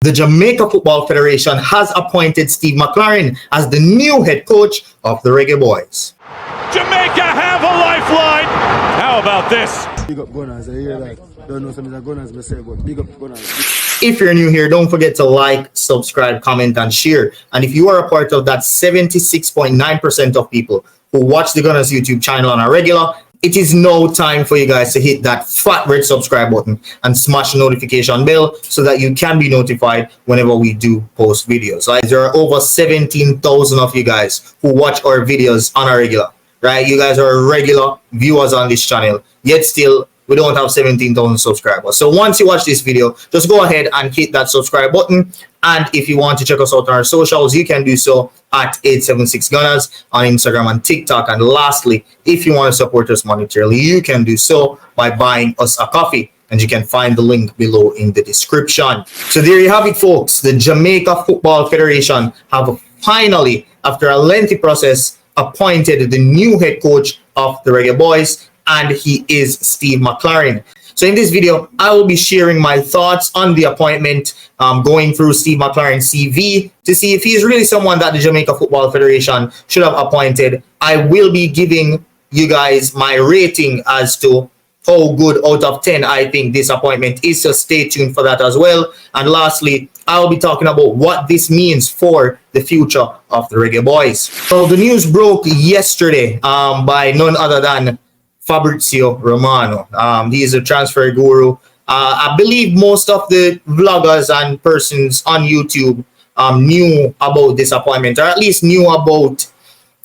The Jamaica Football Federation has appointed Steve McLaren as the new head coach of the Reggae Boyz. Jamaica have a lifeline. How about this? Big up Gunnaz. I hear that. Don't know something that Gunnaz may say, but big up Gunnaz. If you're new here, don't forget to like, subscribe, comment, and share. And if you are a part of that 76.9% of people who watch the Gunnaz YouTube channel on a regular, it is now time for you guys to hit that fat red subscribe button and smash the notification bell so that you can be notified whenever we do post videos. Right? There are over 17,000 of you guys who watch our videos on a regular. Right? You guys are regular viewers on this channel, yet still we don't have 17,000 subscribers. So once you watch this video, just go ahead and hit that subscribe button. And if you want to check us out on our socials, you can do so at 876 Gunnaz on Instagram and TikTok. And lastly, if you want to support us monetarily, you can do so by buying us a coffee. And you can find the link below in the description. So there you have it, folks. The Jamaica Football Federation have finally, after a lengthy process, appointed the new head coach of the Reggae Boyz, and he is Steve McLaren. So in this video, I will be sharing my thoughts on the appointment, going through Steve McLaren's CV to see if he is really someone that the Jamaica Football Federation should have appointed. I will be giving you guys my rating as to how good out of 10 I think this appointment is, so stay tuned for that as well. And lastly, I'll be talking about what this means for the future of the Reggae Boyz. So the news broke yesterday by none other than Fabrizio Romano. He is a transfer guru. I believe most of the vloggers and persons on YouTube knew about this appointment, or at least knew about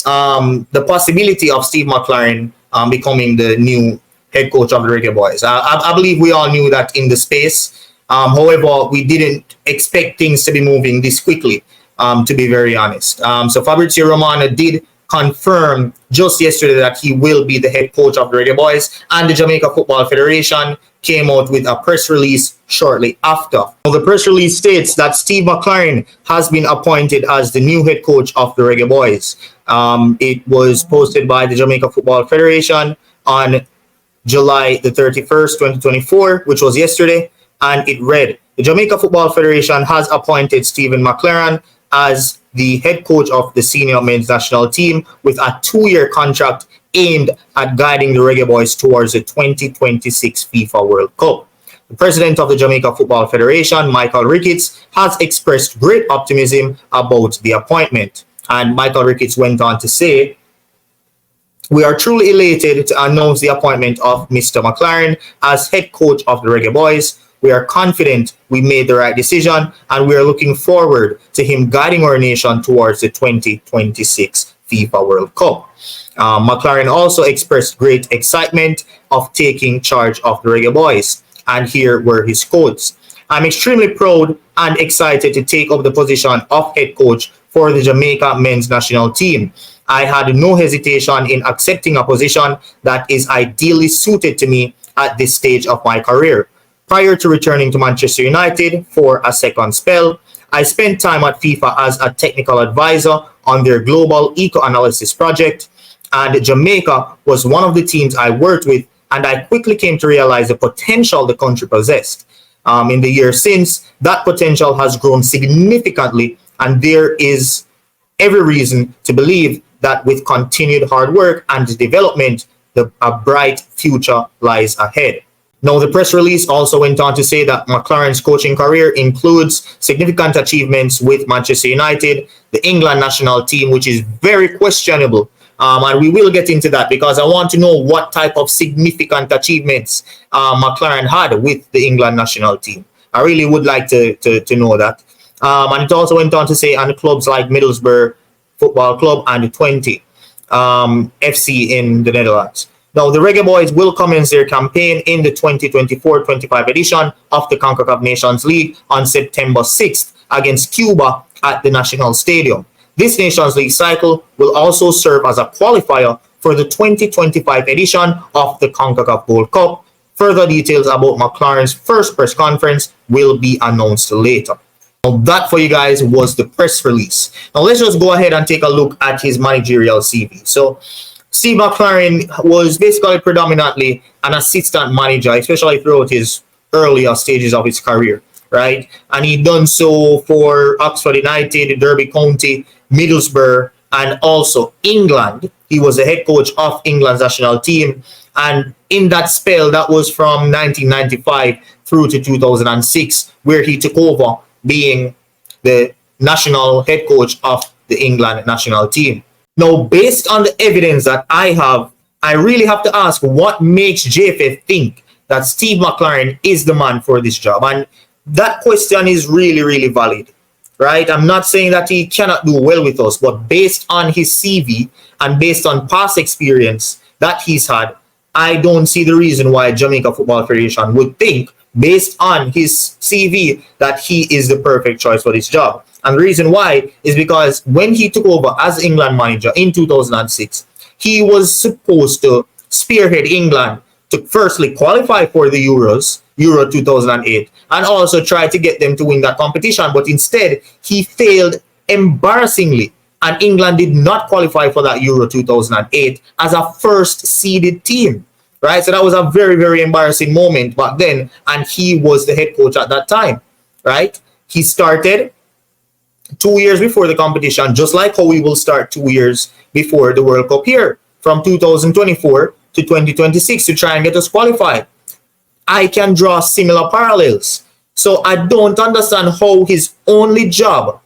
the possibility of Steve McLaren becoming the new head coach of the Reggae Boyz. I believe we all knew that in the space. However, we didn't expect things to be moving this quickly, to be very honest. So Fabrizio Romano did confirm just yesterday that he will be the head coach of the Reggae Boyz, and the Jamaica Football Federation came out with a press release shortly after. The press release states that Steve McLaren has been appointed as the new head coach of the Reggae Boyz. It was posted by the Jamaica Football Federation on July the 31st, 2024, which was yesterday, and it read, the Jamaica Football Federation has appointed Stephen McLaren as the head coach of the senior men's national team with a 2-year contract aimed at guiding the Reggae Boyz towards the 2026 FIFA World Cup. The president of the Jamaica Football Federation, Michael Ricketts, has expressed great optimism about the appointment. And Michael Ricketts went on to say, we are truly elated to announce the appointment of Mr. McLaren as head coach of the Reggae Boyz. We are confident we made the right decision, and we are looking forward to him guiding our nation towards the 2026 FIFA World Cup. McLaren also expressed great excitement of taking charge of the Reggae Boyz, and here were his quotes. I'm extremely proud and excited to take up the position of head coach for the Jamaica men's national team. I had no hesitation in accepting a position that is ideally suited to me at this stage of my career. Prior to returning to Manchester United for a second spell, I spent time at FIFA as a technical advisor on their global eco-analysis project, and Jamaica was one of the teams I worked with, and I quickly came to realize the potential the country possessed. In the years since, that potential has grown significantly, and there is every reason to believe that with continued hard work and development, a bright future lies ahead. Now, the press release also went on to say that McLaren's coaching career includes significant achievements with Manchester United, the England national team, which is very questionable. And we will get into that because I want to know what type of significant achievements McLaren had with the England national team. I really would like to know that. And it also went on to say on clubs like Middlesbrough Football Club and 20 FC in the Netherlands. Now, the Reggae Boyz will commence their campaign in the 2024-25 edition of the Concacaf Nations League on September 6th against Cuba at the National Stadium. This Nations League cycle will also serve as a qualifier for the 2025 edition of the Concacaf Gold Cup. Further details about McLaren's first press conference will be announced later. Now, that for you guys was the press release. Now, let's just go ahead and take a look at his managerial CV. So, Steve McLaren was basically predominantly an assistant manager, especially throughout his earlier stages of his career, right? And he done so for Oxford United, Derby County, Middlesbrough, and also England. He was the head coach of England's national team. And in that spell, that was from 1995 through to 2006, where he took over being the national head coach of the England national team. Now, based on the evidence that I have, I really have to ask, what makes JFF think that Steve McLaren is the man for this job? And that question is really, really valid, right? I'm not saying that he cannot do well with us, but based on his CV and based on past experience that he's had, I don't see the reason why Jamaica Football Federation would think, based on his CV, that he is the perfect choice for this job. And the reason why is because when he took over as England manager in 2006, he was supposed to spearhead England to firstly qualify for the Euro 2008, and also try to get them to win that competition. But instead, he failed embarrassingly, and England did not qualify for that Euro 2008 as a first seeded team, right? So that was a very, very embarrassing moment back then, and he was the head coach at that time, right? He started 2 years before the competition, just like how we will start 2 years before the World Cup here, from 2024 to 2026, to try and get us qualified. I can draw similar parallels. So I don't understand how his only job,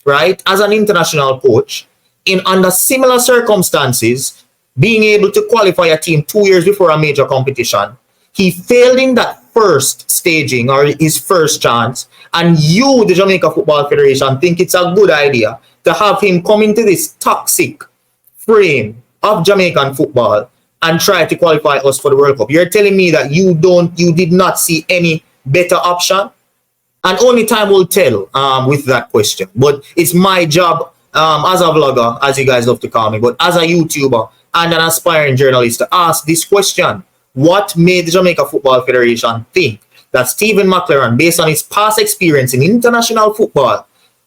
right, as an international coach, in under similar circumstances, being able to qualify a team 2 years before a major competition, he failed in that first staging, or his first chance, and you, the Jamaica Football Federation, think it's a good idea to have him come into this toxic frame of Jamaican football and try to qualify us for the World Cup. You're telling me that you did not see any better option? And only time will tell with that question. But it's my job as a vlogger, as you guys love to call me, but as a YouTuber and an aspiring journalist, to ask this question: what made the Jamaica Football Federation think that Stephen McLaren, based on his past experience in international football,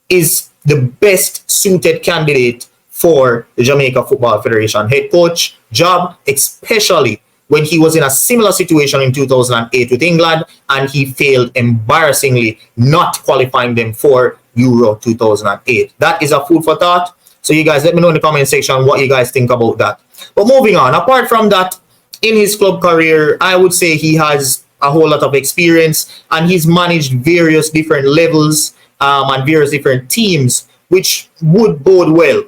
is the best suited candidate for the Jamaica Football Federation head coach job, especially when he was in a similar situation in 2008 with England, and he failed embarrassingly, not qualifying them for Euro 2008. That is a food for thought. So you guys let me know in the comment section what you guys think about that. But moving on, apart from that, in his club career, I would say he has a whole lot of experience, and he's managed various different levels and various different teams, which would bode well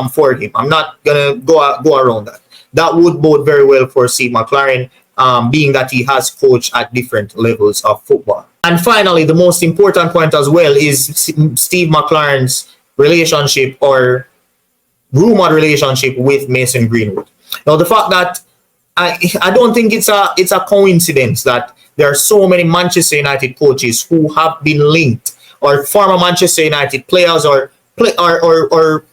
for him. I'm not gonna go around that. That would bode very well for Steve McLaren, being that he has coached at different levels of football. And finally, the most important point as well is Steve McLaren's relationship, or rumored relationship, with Mason Greenwood. Now, the fact that I don't think it's a coincidence that there are so many Manchester United coaches who have been linked, or former Manchester United players, or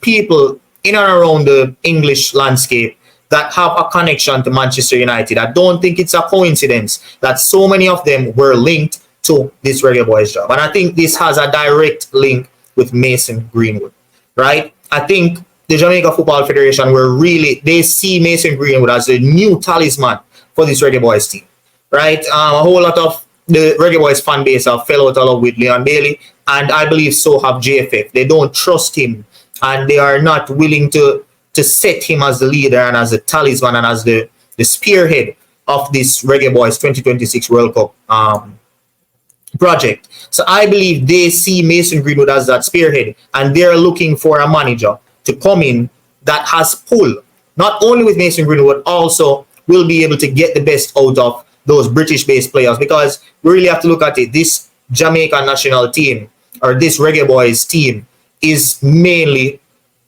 people in and around the English landscape that have a connection to Manchester United. I don't think it's a coincidence that so many of them were linked to this Reggae Boyz job. And I think this has a direct link with Mason Greenwood, right? I think the Jamaica Football Federation they see Mason Greenwood as a new talisman for this Reggae Boyz team, right? A whole lot of the Reggae Boyz fan base have fell out of love with Leon Bailey, and I believe so have JFF. They don't trust him, and they are not willing to set him as the leader and as the talisman and as the spearhead of this Reggae Boyz 2026 World Cup project. So I believe they see Mason Greenwood as that spearhead, and they're looking for a manager to come in that has pull, not only with Mason Greenwood, also will be able to get the best out of those British-based players, because we really have to look at it. This Jamaican national team, or this Reggae Boyz team, is mainly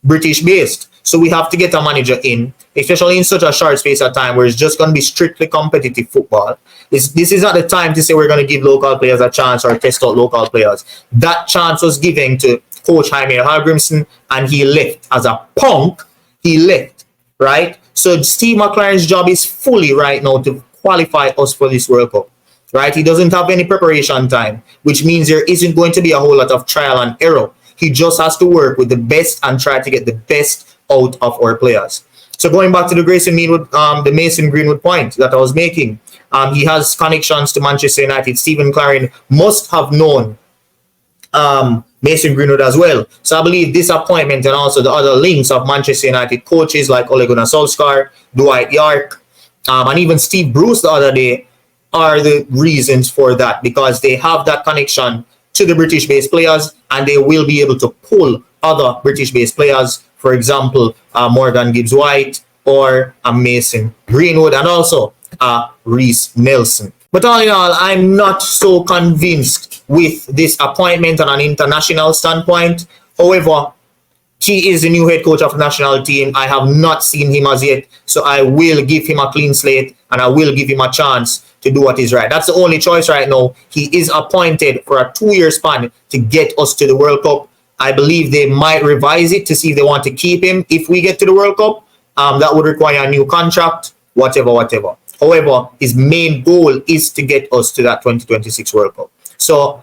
British-based. So we have to get a manager in, especially in such a short space of time where it's just going to be strictly competitive football. This is not the time to say we're going to give local players a chance or test out local players. That chance was given to Coach Jaime Hallgrimsson, and he left. As a punk, he left, right? So Steve McLaren's job is fully right now to qualify us for this World Cup, right? He doesn't have any preparation time, which means there isn't going to be a whole lot of trial and error. He just has to work with the best and try to get the best out of our players. So going back to the Mason Greenwood point that I was making, he has connections to Manchester United. Stephen McLaren must have known Mason Greenwood as well. So I believe this appointment and also the other links of Manchester United coaches like Ole Gunnar Solskjaer, Dwight York, and even Steve Bruce the other day are the reasons for that, because they have that connection to the British-based players and they will be able to pull other British-based players, for example, Morgan Gibbs-White or Mason Greenwood and also Reece Nelson. But all in all, I'm not so convinced with this appointment on an international standpoint. However, he is the new head coach of the national team. I have not seen him as yet, so I will give him a clean slate and I will give him a chance to do what is right. That's the only choice right now. He is appointed for a 2-year span to get us to the World Cup. I believe they might revise it to see if they want to keep him if we get to the World Cup. That would require a new contract, whatever. However, his main goal is to get us to that 2026 World Cup. So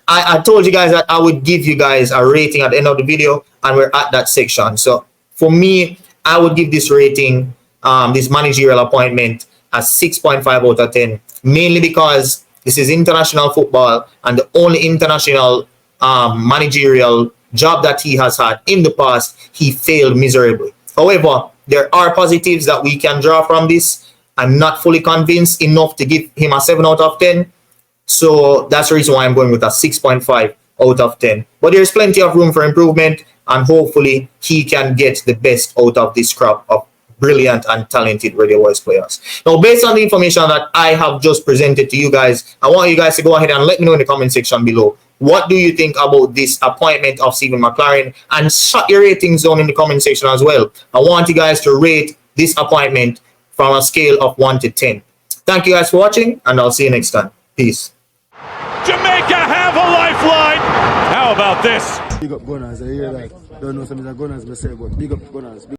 I told you guys that I would give you guys a rating at the end of the video, and we're at that section. So for me, I would give this rating, this managerial appointment, a 6.5 out of 10, mainly because this is international football and the only international managerial job that he has had in the past, he failed miserably. However, there are positives that we can draw from this. I'm not fully convinced enough to give him a 7 out of 10. So that's the reason why I'm going with a 6.5 out of 10. But there's plenty of room for improvement, and hopefully he can get the best out of this crop of brilliant and talented Reggae Boyz players. Now, based on the information that I have just presented to you guys, I want you guys to go ahead and let me know in the comment section below. What do you think about this appointment of Steve McLaren? And shut your ratings down in the comment section as well. I want you guys to rate this appointment from a scale of 1 to 10. Thank you guys for watching, and I'll see you next time. Peace. Jamaica have a lifeline. How about this? Big up Gunnaz, I hear that. Don't know some of the Gunnaz myself, but big up Gunnaz.